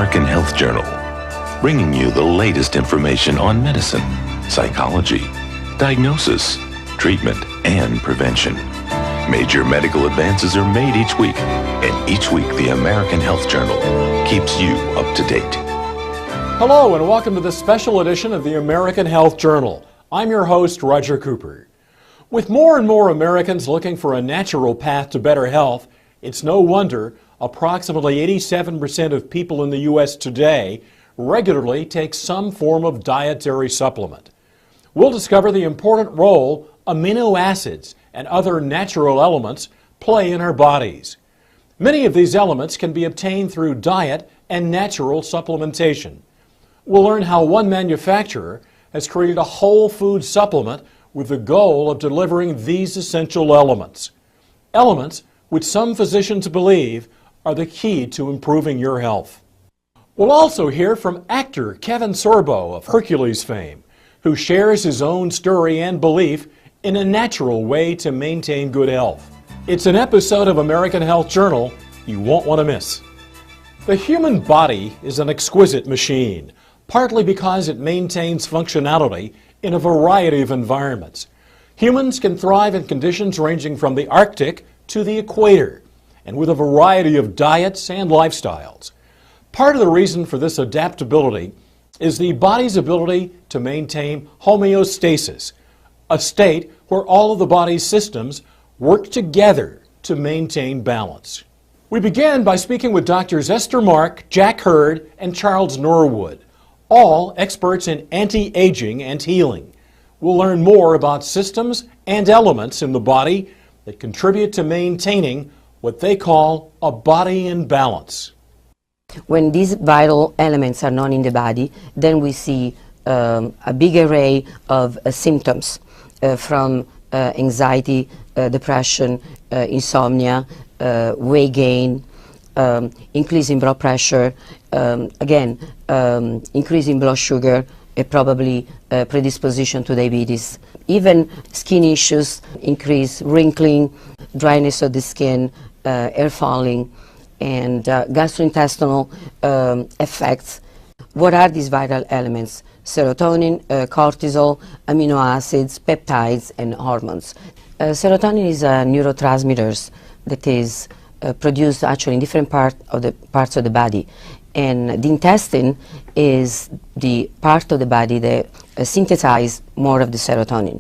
American Health Journal, bringing you the latest information on medicine, psychology, diagnosis, treatment, and prevention. Major medical advances are made each week, and each week the American Health Journal keeps you up to date. Hello and welcome to this special edition of the American Health Journal. I'm your host, Roger Cooper. With more and more Americans looking for a natural path to better health, it's no wonder approximately 87% of people in the U.S. today regularly take some form of dietary supplement. We'll discover the important role amino acids and other natural elements play in our bodies. Many of these elements can be obtained through diet and natural supplementation. We'll learn how one manufacturer has created a whole food supplement with the goal of delivering these essential elements. Elements which some physicians believe are the key to improving your health. We'll also hear from actor Kevin Sorbo of Hercules fame, who shares his own story and belief in a natural way to maintain good health. It's an episode of American Health Journal you won't want to miss. The human body is an exquisite machine, partly because it maintains functionality in a variety of environments. Humans can thrive in conditions ranging from the Arctic to the equator, and with a variety of diets and lifestyles. Part of the reason for this adaptability is the body's ability to maintain homeostasis, a state where all of the body's systems work together to maintain balance. We begin by speaking with Drs. Esther Mark, Jack Hurd, and Charles Norwood, all experts in anti-aging and healing. We'll learn more about systems and elements in the body that contribute to maintaining what they call a body in balance. When these vital elements are known in the body, then we see a big array of symptoms from anxiety, depression, insomnia, weight gain, increase in blood pressure, increase in blood sugar, probably predisposition to diabetes. Even skin issues, increase wrinkling, dryness of the skin, hair falling, and gastrointestinal effects. What are these vital elements? Serotonin, cortisol, amino acids, peptides, and hormones. Serotonin is a neurotransmitter that is produced actually in different parts of the body. And the intestine is the part of the body that synthesizes more of the serotonin.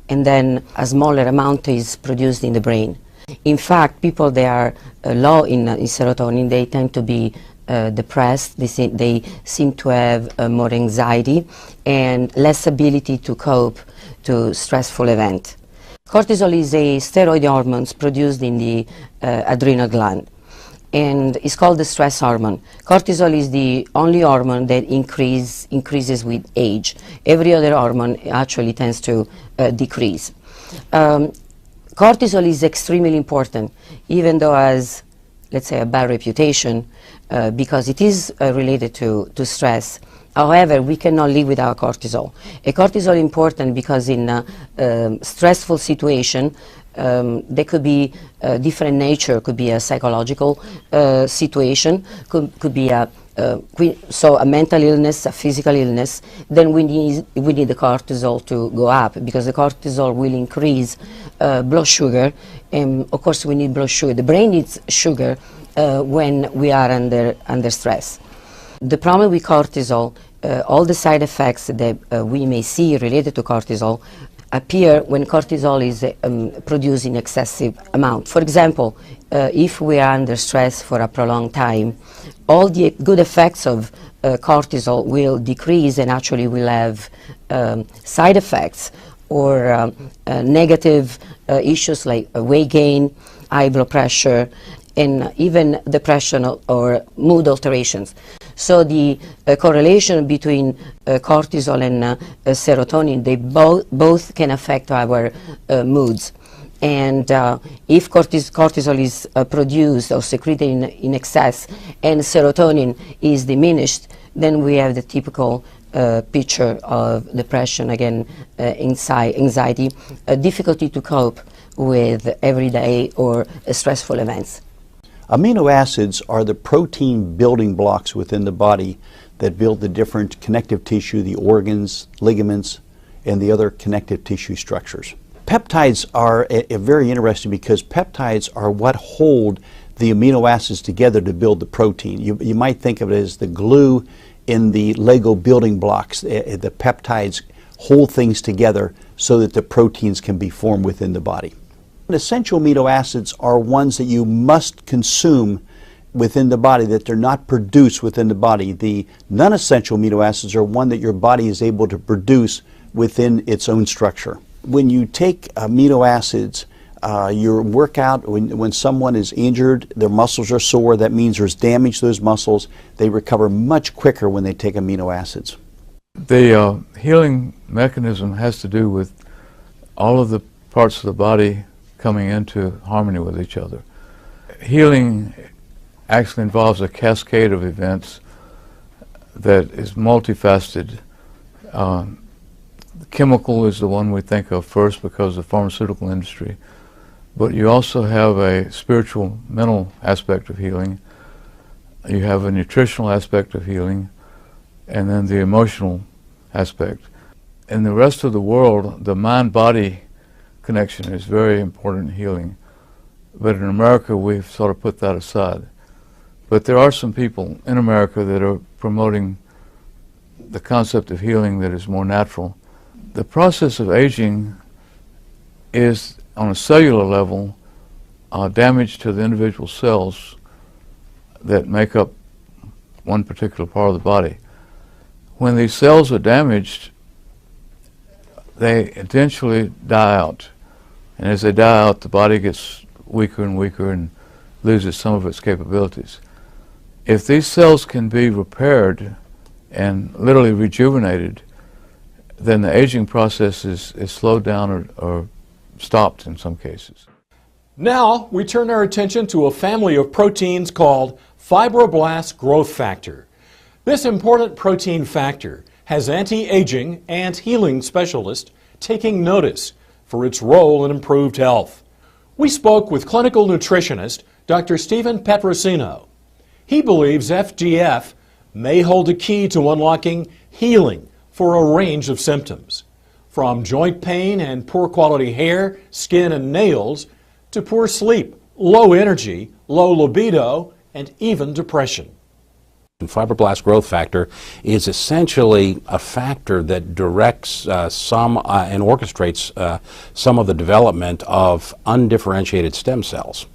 And then a smaller amount is produced in the brain. In fact, people that are low in serotonin, they tend to be depressed, they seem to have more anxiety and less ability to cope to stressful events. Cortisol is a steroid hormone produced in the adrenal gland, and it's called the stress hormone. Cortisol is the only hormone that increases with age. Every other hormone actually tends to decrease. Cortisol is extremely important, even though has, let's say, a bad reputation because it is related to stress. However, we cannot live without cortisol. Cortisol is important because in a stressful situation, there could be a different nature, could be a psychological situation, could be a mental illness, a physical illness. Then we need the cortisol to go up, because the cortisol will increase blood sugar, and of course we need blood sugar. The brain needs sugar when we are under stress. The problem with cortisol, all the side effects that we may see related to cortisol appear when cortisol is produced in excessive amount. For example, if we are under stress for a prolonged time, all the good effects of cortisol will decrease and actually will have side effects or negative issues like weight gain, high blood pressure, and even depression or mood alterations. So the correlation between cortisol and serotonin, they both can affect our moods. And if cortisol is produced or secreted in excess and serotonin is diminished, then we have the typical picture of depression, again, anxiety, difficulty to cope with everyday or stressful events. Amino acids are the protein building blocks within the body that build the different connective tissue, the organs, ligaments, and the other connective tissue structures. Peptides are very interesting because peptides are what hold the amino acids together to build the protein. You might think of it as the glue in the Lego building blocks. The peptides hold things together so that the proteins can be formed within the body. Essential amino acids are ones that you must consume within the body, that they're not produced within the body. The non-essential amino acids are one that your body is able to produce within its own structure. When you take amino acids, your workout, when someone is injured, their muscles are sore, that means there's damage to those muscles. They recover much quicker when they take amino acids. The healing mechanism has to do with all of the parts of the body coming into harmony with each other. Healing actually involves a cascade of events that is multifaceted. Chemical is the one we think of first because of the pharmaceutical industry, but you also have a spiritual, mental aspect of healing. You have a nutritional aspect of healing, and then the emotional aspect. In the rest of the world, the mind-body connection is very important in healing, but in America we've sort of put that aside. But there are some people in America that are promoting the concept of healing that is more natural. The process of aging is, on a cellular level, damage to the individual cells that make up one particular part of the body. When these cells are damaged, they eventually die out. And as they die out, the body gets weaker and weaker and loses some of its capabilities. If these cells can be repaired and literally rejuvenated, then the aging process is slowed down or stopped in some cases. Now we turn our attention to a family of proteins called fibroblast growth factor. This important protein factor has anti-aging and healing specialists taking notice for its role in improved health. We spoke with clinical nutritionist Dr. Stephen Petrosino. He believes FGF may hold a key to unlocking healing for a range of symptoms, from joint pain and poor quality hair, skin, and nails, to poor sleep, low energy, low libido, and even depression. Fibroblast growth factor is essentially a factor that directs and orchestrates some of the development of undifferentiated stem cells.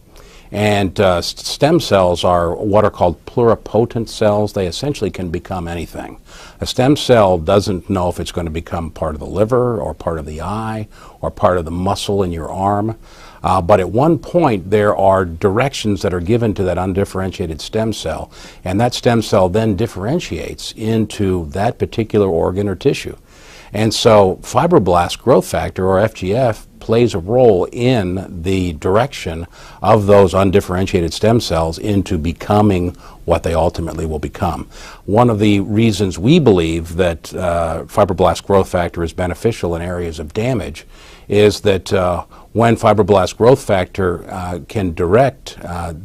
And stem cells are what are called pluripotent cells. They essentially can become anything. A stem cell doesn't know if it's going to become part of the liver or part of the eye or part of the muscle in your arm. But at one point there are directions that are given to that undifferentiated stem cell, and that stem cell then differentiates into that particular organ or tissue. And so fibroblast growth factor, or FGF, plays a role in the direction of those undifferentiated stem cells into becoming what they ultimately will become. One of the reasons we believe that fibroblast growth factor is beneficial in areas of damage is that when fibroblast growth factor can direct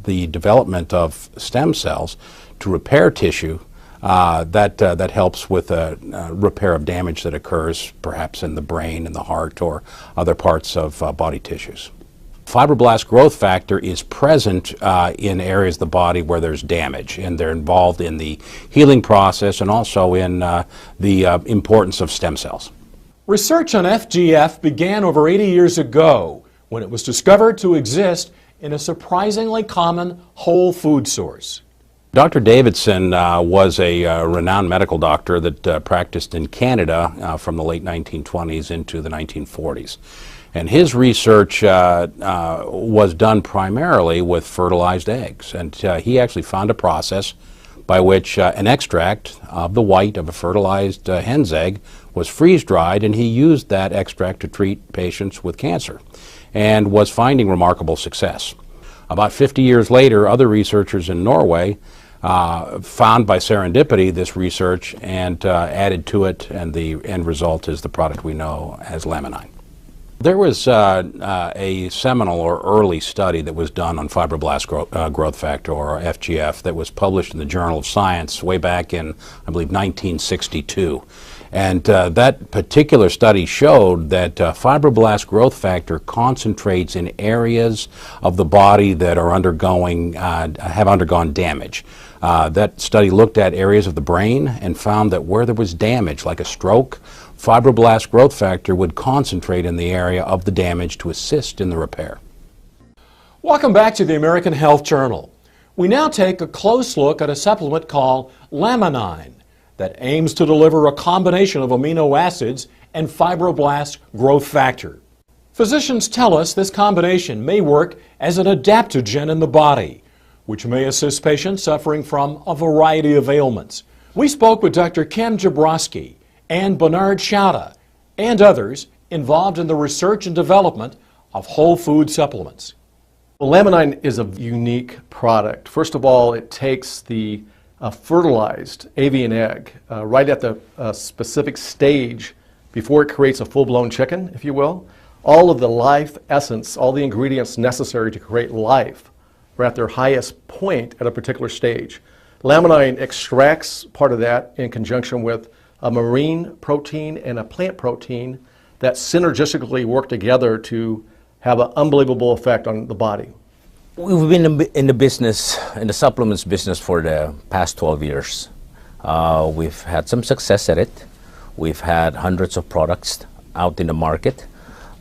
the development of stem cells to repair tissue, that helps with a repair of damage that occurs perhaps in the brain, in the heart, or other parts of body tissues. Fibroblast growth factor is present in areas of the body where there's damage, and they're involved in the healing process and also in the importance of stem cells. Research on FGF began over 80 years ago when it was discovered to exist in a surprisingly common whole food source. Dr. Davidson was a renowned medical doctor that practiced in Canada from the late 1920s into the 1940s. And his research was done primarily with fertilized eggs. And he actually found a process by which an extract of the white of a fertilized hen's egg was freeze-dried, and he used that extract to treat patients with cancer and was finding remarkable success. About 50 years later, other researchers in Norway found by serendipity this research and added to it, and the end result is the product we know as Laminine. There was a seminal or early study that was done on fibroblast growth factor, or FGF, that was published in the Journal of Science way back in, I believe, 1962. And that particular study showed that fibroblast growth factor concentrates in areas of the body that are have undergone damage. That study looked at areas of the brain and found that where there was damage, like a stroke, fibroblast growth factor would concentrate in the area of the damage to assist in the repair. Welcome back to the American Health Journal. We now take a close look at a supplement called Laminine that aims to deliver a combination of amino acids and fibroblast growth factor. Physicians tell us this combination may work as an adaptogen in the body, which may assist patients suffering from a variety of ailments. We spoke with Dr. Ken Jabrowski and Bernard Schauda and others involved in the research and development of whole food supplements. Well, Laminine is a unique product. First of all, it takes the fertilized avian egg right at the specific stage before it creates a full-blown chicken, if you will. All of the life essence, all the ingredients necessary to create life are at their highest point at a particular stage. Laminine extracts part of that in conjunction with a marine protein and a plant protein that synergistically work together to have an unbelievable effect on the body. We've been in the business, in the supplements business, for the past 12 years. We've had some success at it. We've had hundreds of products out in the market.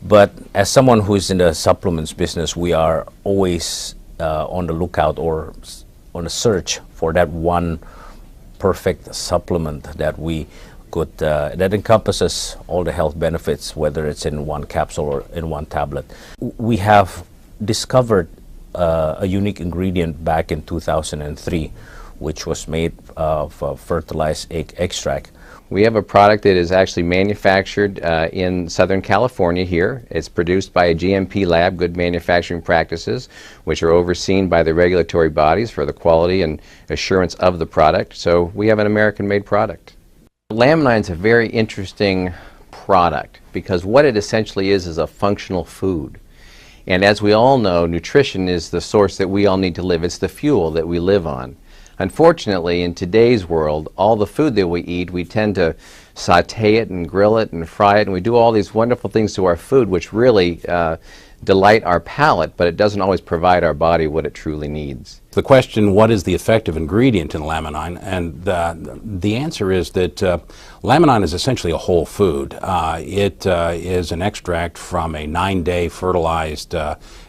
But as someone who is in the supplements business, we are always on the lookout or on a search for that one perfect supplement that we could, that encompasses all the health benefits, whether it's in one capsule or in one tablet. We have discovered a unique ingredient back in 2003, which was made of fertilized egg extract. We have a product that is actually manufactured in Southern California here. It's produced by a GMP lab, Good Manufacturing Practices, which are overseen by the regulatory bodies for the quality and assurance of the product. So we have an American-made product. Laminine is a very interesting product because what it essentially is a functional food. And as we all know, nutrition is the source that we all need to live. It's the fuel that we live on. Unfortunately, in today's world, all the food that we eat, we tend to saute it and grill it and fry it, and we do all these wonderful things to our food which really delight our palate, but it doesn't always provide our body what it truly needs. The question, what is the effective ingredient in Laminine? And the answer is that Laminine is essentially a whole food. It is an extract from a 9-day fertilized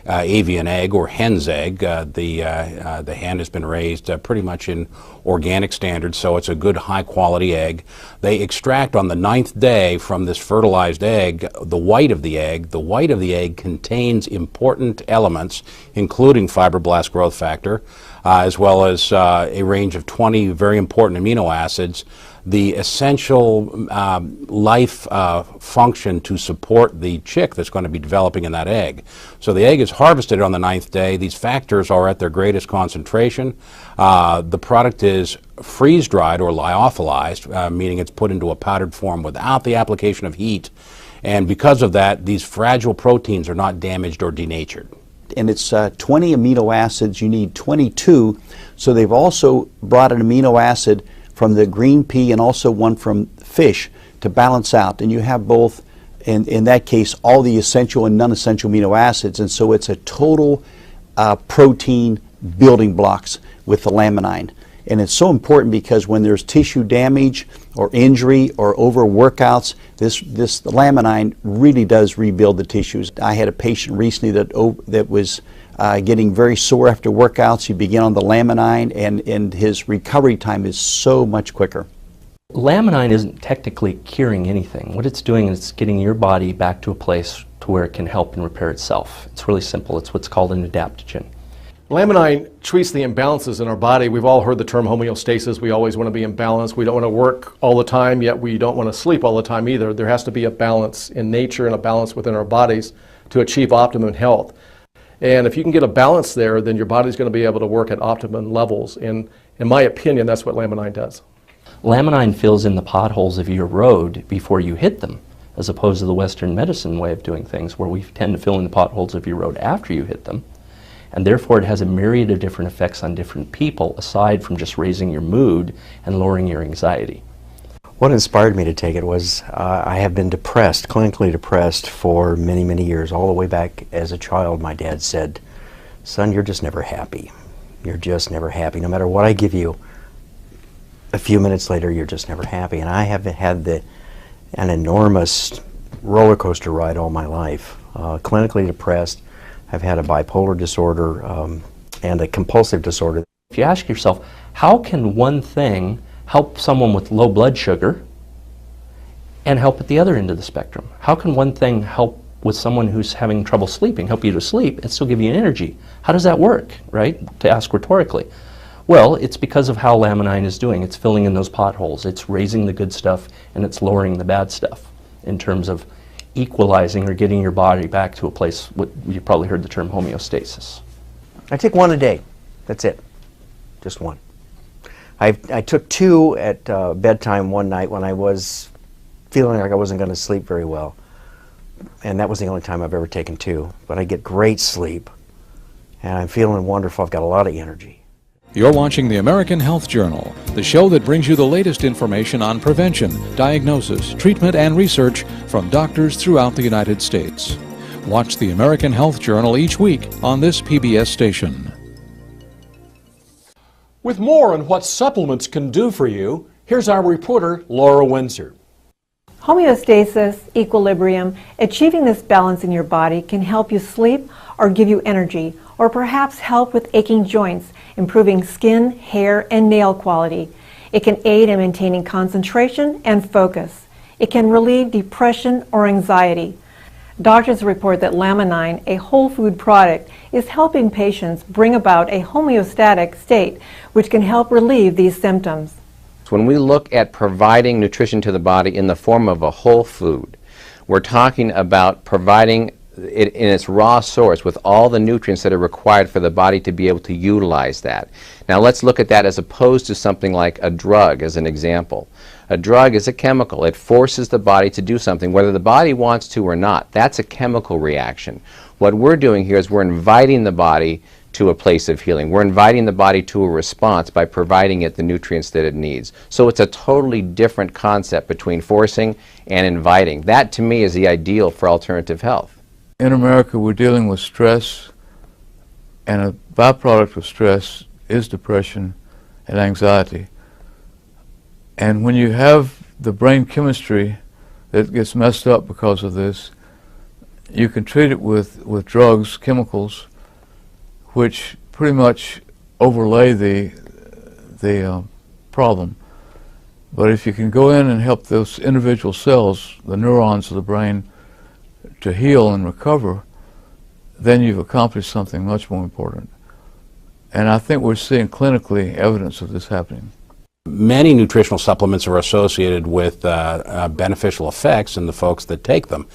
avian egg or hen's egg. The hen has been raised pretty much in organic standards, so it's a good high-quality egg. They extract on the 9th day from this fertilized egg the white of the egg. The white of the egg contains important elements, including fibroblast growth factor, as well as a range of 20 very important amino acids, the essential life function to support the chick that's going to be developing in that egg. So the egg is harvested on the 9th day. These factors are at their greatest concentration. The product is freeze-dried or lyophilized, meaning it's put into a powdered form without the application of heat. And because of that, these fragile proteins are not damaged or denatured. And it's 20 amino acids. You need 22. So they've also brought an amino acid from the green pea and also one from fish to balance out. And you have both, in that case, all the essential and non-essential amino acids. And so it's a total protein building blocks with the Laminine. And it's so important because when there's tissue damage or injury or overworkouts, this Laminine really does rebuild the tissues. I had a patient recently that was getting very sore after workouts. He began on the Laminine, and his recovery time is so much quicker. Laminine isn't technically curing anything. What it's doing is getting your body back to a place to where it can help and repair itself. It's really simple. It's what's called an adaptogen. Laminine treats the imbalances in our body. We've all heard the term homeostasis. We always want to be in balance. We don't want to work all the time, yet we don't want to sleep all the time either. There has to be a balance in nature and a balance within our bodies to achieve optimum health. And if you can get a balance there, then your body's going to be able to work at optimum levels. And in my opinion, that's what Laminine does. Laminine fills in the potholes of your road before you hit them. as opposed to the Western medicine way of doing things, where we tend to fill in the potholes of your road after you hit them. And therefore it has a myriad of different effects on different people, aside from just raising your mood and lowering your anxiety. What inspired me to take it was I have been depressed, clinically depressed, for many, many years. All the way back as a child, my dad said, "Son, you're just never happy. You're just never happy. No matter what I give you, a few minutes later, you're just never happy." And I have had an enormous roller coaster ride all my life. Clinically depressed. I've had a bipolar disorder and a compulsive disorder. If you ask yourself, how can one thing help someone with low blood sugar and help at the other end of the spectrum? How can one thing help with someone who's having trouble sleeping, help you to sleep and still give you energy? How does that work, right? To ask rhetorically. Well, it's because of how Laminine is doing. It's filling in those potholes. It's raising the good stuff and it's lowering the bad stuff in terms of equalizing or getting your body back to a place, what you probably heard the term homeostasis. I take one a day. That's it. Just one. I took two at bedtime one night when I was feeling like I wasn't going to sleep very well. And that was the only time I've ever taken two. But I get great sleep, and I'm feeling wonderful. I've got a lot of energy. You're watching the American Health Journal, the show that brings you the latest information on prevention, diagnosis, treatment, and research from doctors throughout the United States. Watch the American Health Journal each week on this PBS station. With more on what supplements can do for you, here's our reporter, Laura Windsor. Homeostasis, equilibrium, achieving this balance in your body can help you sleep or give you energy, or perhaps help with aching joints, improving skin, hair, and nail quality. It can aid in maintaining concentration and focus. It can relieve depression or anxiety. Doctors report that Laminine, a whole food product, is helping patients bring about a homeostatic state, which can help relieve these symptoms. When we look at providing nutrition to the body in the form of a whole food, we're talking about providing it in its raw source with all the nutrients that are required for the body to be able to utilize that. Now let's look at that as opposed to something like a drug as an example. A drug is a chemical. It forces the body to do something, whether the body wants to or not. That's a chemical reaction. What we're doing here is we're inviting the body to a place of healing. We're inviting the body to a response by providing it the nutrients that it needs. So it's a totally different concept between forcing and inviting. That, to me, is the ideal for alternative health. In America, we're dealing with stress, and a byproduct of stress is depression and anxiety. And when you have the brain chemistry that gets messed up because of this, you can treat it with drugs, chemicals, which pretty much overlay the problem. But if you can go in and help those individual cells, the neurons of the brain, to heal and recover, then you've accomplished something much more important. And I think we're seeing clinically evidence of this happening. Many nutritional supplements are associated with beneficial effects in the folks that take them.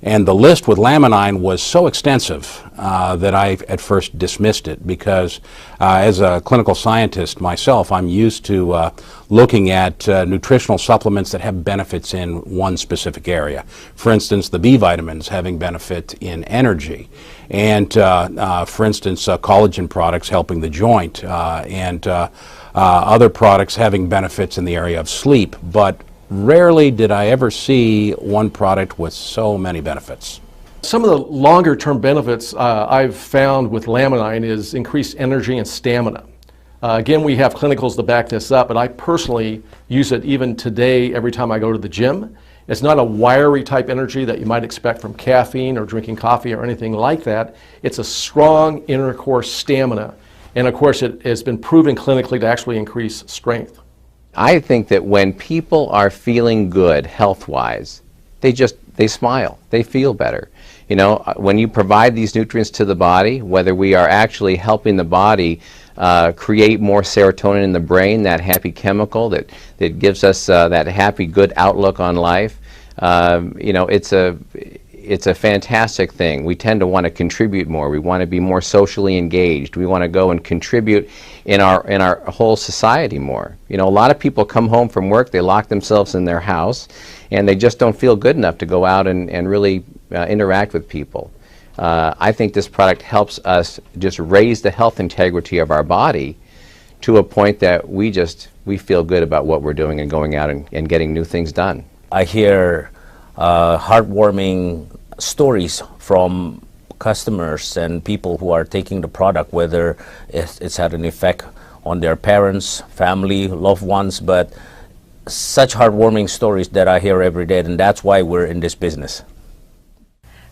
And the list with Laminine was so extensive that I at first dismissed it because as a clinical scientist myself, I'm used to looking at nutritional supplements that have benefits in one specific area. For instance, the B vitamins having benefit in energy, and for instance, collagen products helping the joint, and other products having benefits in the area of sleep. But rarely did I ever see one product with so many benefits. Some of the longer term benefits I've found with Laminine is increased energy and stamina. Again, we have clinicals to back this up, but I personally use it even today every time I go to the gym. It's not a wiry type energy that you might expect from caffeine or drinking coffee or anything like that. It's a strong inner core stamina. And of course, it has been proven clinically to actually increase strength. I think that when people are feeling good health-wise, they smile, they feel better. You know, when you provide these nutrients to the body, whether we are actually helping the body create more serotonin in the brain, that happy chemical that it gives us that happy, good outlook on life, you know, it's it's a fantastic thing. We tend to want to contribute more. We want to be more socially engaged. We want to go and contribute in our whole society more. You know, a lot of people come home from work, they lock themselves in their house, and they just don't feel good enough to go out and really interact with people. I think this product helps us just raise the health integrity of our body to a point that we feel good about what we're doing and going out and getting new things done. I hear heartwarming stories from customers and people who are taking the product, whether it's had an effect on their parents, family, loved ones, but such heartwarming stories that I hear every day, and that's why we're in this business.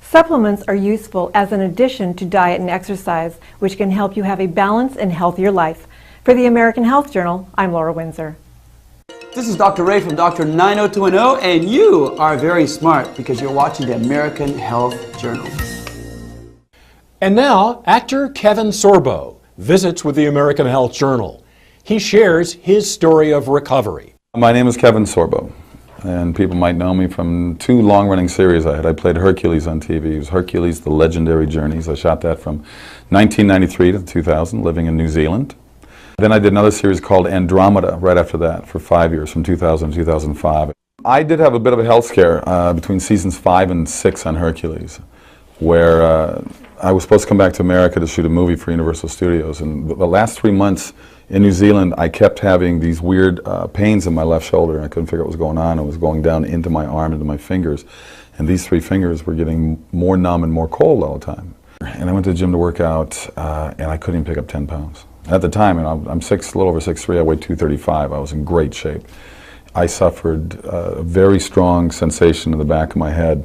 Supplements are useful as an addition to diet and exercise, which can help you have a balanced and healthier life. For the American Health Journal, I'm Laura Windsor. This is Dr. Ray from Dr. 90210, and you are very smart because you're watching the American Health Journal. And now, actor Kevin Sorbo visits with the American Health Journal. He shares his story of recovery. My name is Kevin Sorbo, and people might know me from 2 long-running series I had. I played Hercules on TV. It was Hercules, The Legendary Journeys. I shot that from 1993 to 2000, living in New Zealand. Then I did another series called Andromeda right after that for 5 years, from 2000 to 2005. I did have a bit of a health scare between seasons 5 and 6 on Hercules, where I was supposed to come back to America to shoot a movie for Universal Studios, and the last 3 months in New Zealand I kept having these weird pains in my left shoulder, and I couldn't figure out what was going on. It was going down into my arm, into my fingers, and these 3 fingers were getting more numb and more cold all the time. And I went to the gym to work out, and I couldn't even pick up 10 pounds. At the time, and I'm a little over 6'3", I weighed 235, I was in great shape. I suffered a very strong sensation in the back of my head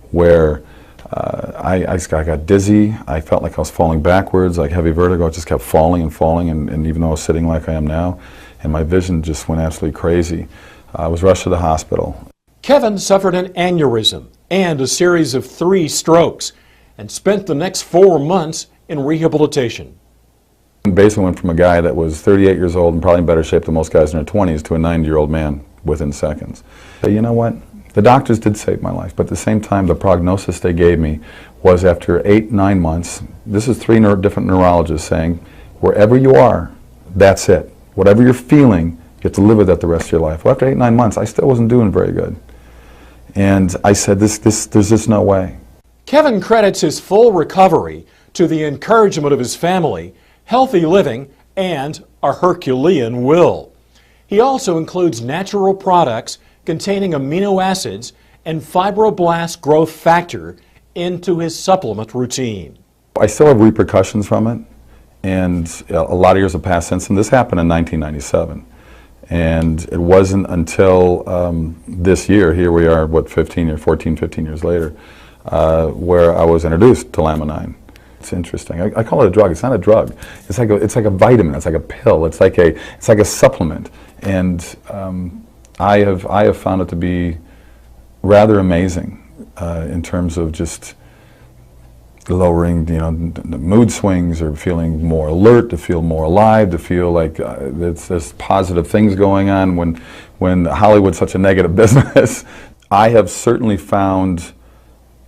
where I got dizzy, I felt like I was falling backwards, like heavy vertigo. I just kept falling and falling, and even though I was sitting like I am now, and my vision just went absolutely crazy. I was rushed to the hospital. Kevin suffered an aneurysm and a series of 3 strokes and spent the next 4 months in rehabilitation. Basically went from a guy that was 38 years old and probably in better shape than most guys in their 20s to a 90-year-old man within seconds. But you know what? The doctors did save my life, but at the same time the prognosis they gave me was after 8-9 months, this is 3 different neurologists saying, wherever you are, that's it. Whatever you're feeling, you have to live with that the rest of your life. Well, after 8-9 months, I still wasn't doing very good. And I said, there's just no way. Kevin credits his full recovery to the encouragement of his family, healthy living, and a Herculean will. He also includes natural products containing amino acids and fibroblast growth factor into his supplement routine. I still have repercussions from it, and a lot of years have passed since, and this happened in 1997. And it wasn't until this year, here we are, what, 15 years later, where I was introduced to Laminine. It's interesting. I call it a drug. It's not a drug. It's like a vitamin. It's like a pill. It's like a supplement. And I have found it to be rather amazing in terms of just lowering, the mood swings, or feeling more alert, to feel more alive, to feel like there's positive things going on when Hollywood's such a negative business. I have certainly found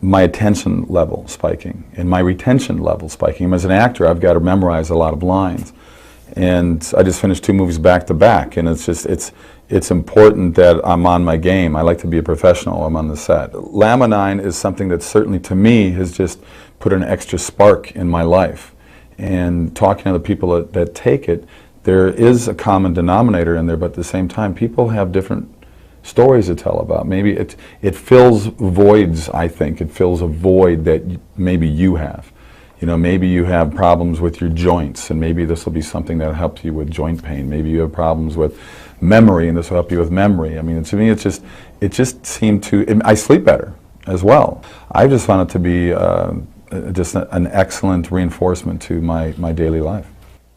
my attention level spiking and my retention level spiking. As an actor, I've got to memorize a lot of lines, and I just finished 2 movies back to back, and it's important that I'm on my game. I like to be a professional. I'm on the set. Laminine is something that certainly to me has just put an extra spark in my life, and talking to the people that take it, there is a common denominator in there, but at the same time people have different stories to tell about. Maybe it fills voids, I think. It fills a void that maybe you have. Maybe you have problems with your joints, and maybe this will be something that helps you with joint pain. Maybe you have problems with memory, and this will help you with memory. I mean, to me, it just seemed to, I sleep better as well. I just found it to be just an excellent reinforcement to my daily life.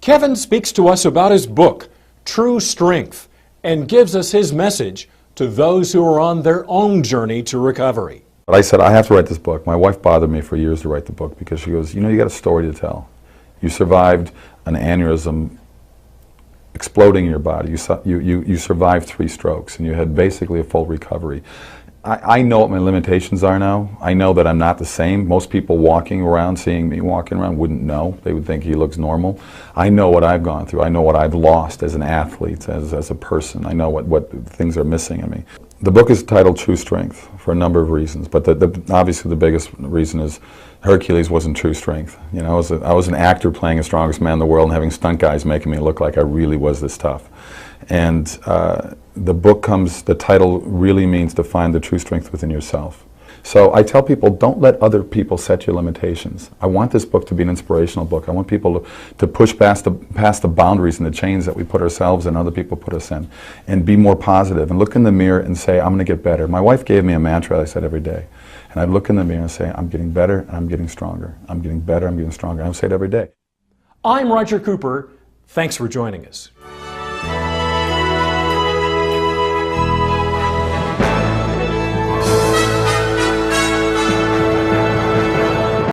Kevin speaks to us about his book, True Strength, and gives us his message to those who are on their own journey to recovery. But I said, I have to write this book. My wife bothered me for years to write the book because she goes, you got a story to tell. You survived an aneurysm exploding in your body. You survived 3 strokes, and you had basically a full recovery. I know what my limitations are now. I know that I'm not the same. Most people walking around, seeing me walking around, wouldn't know. They would think he looks normal. I know what I've gone through. I know what I've lost as an athlete, as a person. I know what things are missing in me. The book is titled True Strength for a number of reasons, but obviously the biggest reason is Hercules wasn't true strength. You know, I was an actor playing the strongest man in the world and having stunt guys making me look like I really was this tough. And the title really means to find the true strength within yourself. So I tell people, don't let other people set your limitations. I want this book to be an inspirational book. I want people to push past the boundaries and the chains that we put ourselves and other people put us in, and be more positive and look in the mirror and say, I'm going to get better. My wife gave me a mantra I said every day. And I'd look in the mirror and say, I'm getting better and I'm getting stronger. I'm getting better, I'm getting stronger. I would say it every day. I'm Roger Cooper. Thanks for joining us.